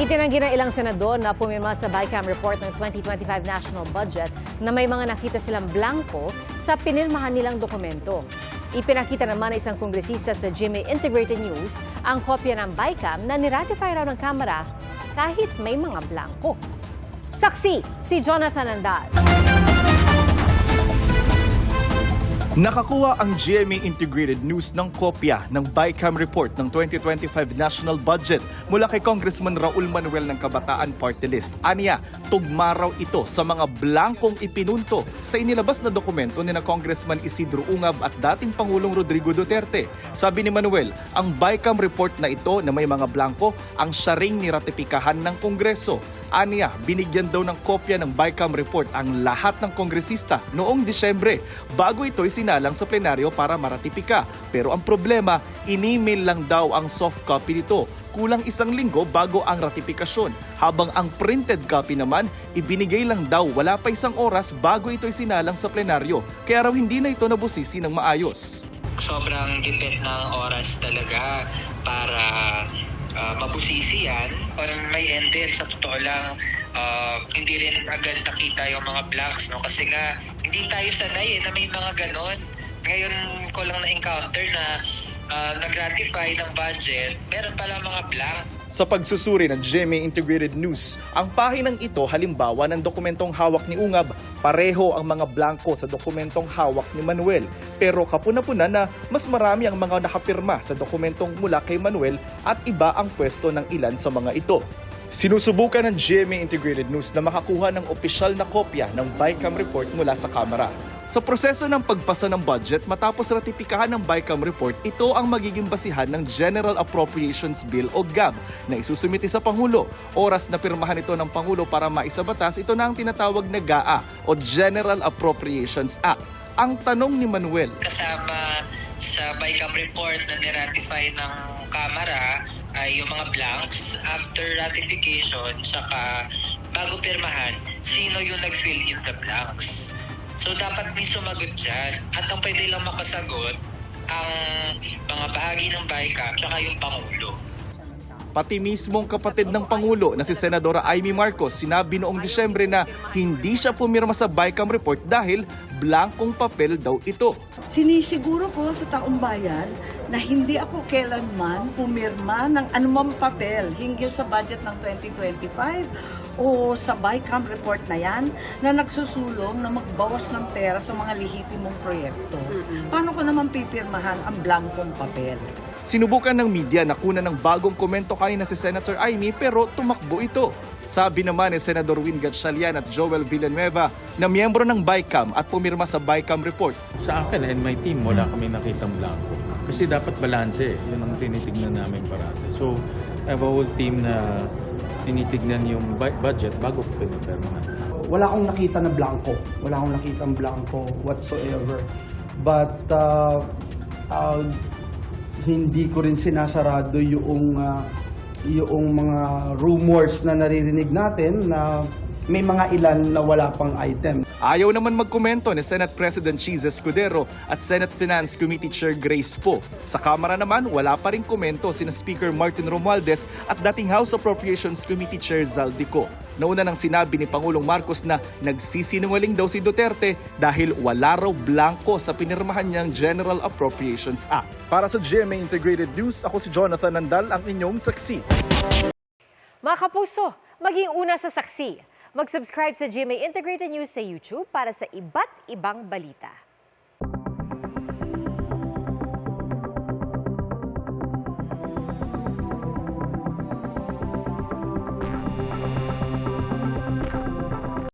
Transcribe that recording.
Itinanggi ng ilang senador na pumirma sa BICAM report ng 2025 national budget na may mga nakita silang blanco sa pinirmahan nilang dokumento. Ipinakita naman ng isang kongresista sa GMA Integrated News ang kopya ng BICAM na niratify raw ng Kamara kahit may mga blanco. Saksi si Jonathan Andal. Nakakuha ang GMA Integrated News ng kopya ng BICAM report ng 2025 national budget mula kay Congressman Raul Manuel ng Kabataan Party List. Aniya, tugma raw ito sa mga blankong ipinunto sa inilabas na dokumento ni na Congressman Isidro Ungab at dating Pangulong Rodrigo Duterte. Sabi ni Manuel, ang BICAM report na ito na may mga blanko ang siya ring niratipikahan ng Kongreso. Aniya, binigyan daw ng kopya ng BICAM report ang lahat ng kongresista noong Disyembre bago ito sinalang sa plenaryo para maratipika. Pero ang problema, in-email lang daw ang soft copy nito. Kulang isang linggo bago ang ratifikasyon. Habang ang printed copy naman, ibinigay lang daw wala pa isang oras bago ito sinalang sa plenaryo. Kaya raw hindi na ito nabusisi ng maayos. Sobrang tipid ng oras talaga para mabusisi yan. Parang may enter sa totoo lang, hindi rin agad nakita yung mga blanks, no? Kasi nga, hindi tayo sanay na may mga ganon. Ngayon ko lang na-encounter na nag-ratify ng budget, meron pala mga blanks. Sa pagsusuri ng GMA Integrated News, ang pahinang ito halimbawa ng dokumentong hawak ni Ungab, pareho ang mga blanko sa dokumentong hawak ni Manuel. Pero kapuna-puna na mas marami ang mga nakapirma sa dokumentong mula kay Manuel at iba ang pwesto ng ilan sa mga ito. Sinusubukan ng GMA Integrated News na makakuha ng opisyal na kopya ng BICAM report mula sa Kamara. Sa proseso ng pagpasa ng budget matapos ratipikahan ng BICAM report, ito ang magiging basihan ng General Appropriations Bill o GAB na isusumiti sa Pangulo. Oras na pirmahan ito ng Pangulo para maisabatas, ito na ang tinatawag na GAA o General Appropriations Act. Ang tanong ni Manuel, kasama sa BICAM report na niratify ng Kamara ay yung mga blanks after ratification, saka bago pirmahan, sino yung nag-fill in the blanks. So dapat may sumagot dyan. At ang pwede lang makasagot ang mga bahagi ng BICAM tsaka yung Pangulo. pati mismong kapatid ng Pangulo na si Senadora Amy Marcos sinabi noong Disyembre na hindi siya pumirma sa BICAM report dahil blankong papel daw ito. Sinisiguro ko sa taong bayan na hindi ako kailanman pumirma ng anumang papel hinggil sa budget ng 2025 o sa BICAM report na yan na nagsusulong na magbawas ng pera sa mga lehitimong proyekto. Paano ko naman pipirmahan ang blankong papel? Sinubukan ng media na kunan ng bagong komento kanina si Senator Amy pero tumakbo ito. Sabi naman ni Senador Win Gatchalian at Joel Villanueva na miyembro ng BICAM at pumirma sa BICAM report. Sa akin and my team, wala kami nakitang blanco. Kasi dapat balanse, yun ang tinitignan namin parati. So, I have a whole team na tinitignan yung budget bago ko pinipirmahan. Wala akong nakita na blanco. Wala akong nakitang blanco whatsoever. But hindi ko rin sinasarado yung mga rumors na naririnig natin na may mga ilan na wala pang item. Ayaw naman magkomento ni Senate President Cheese Escudero at Senate Finance Committee Chair Grace Poe. Sa Kamara naman, wala pa rin komento sina Speaker Martin Romualdez at dating House Appropriations Committee Chair Zaldico. Nauna nang sinabi ni Pangulong Marcos na nagsisinungaling daw si Duterte dahil wala raw blanco sa pinirmahan niyang General Appropriations Act. Para sa GMA Integrated News, ako si Jonathan Nandal, ang inyong saksi. Mga kapuso, maging una sa saksi. Mag-subscribe sa GMA Integrated News sa YouTube para sa iba't ibang balita.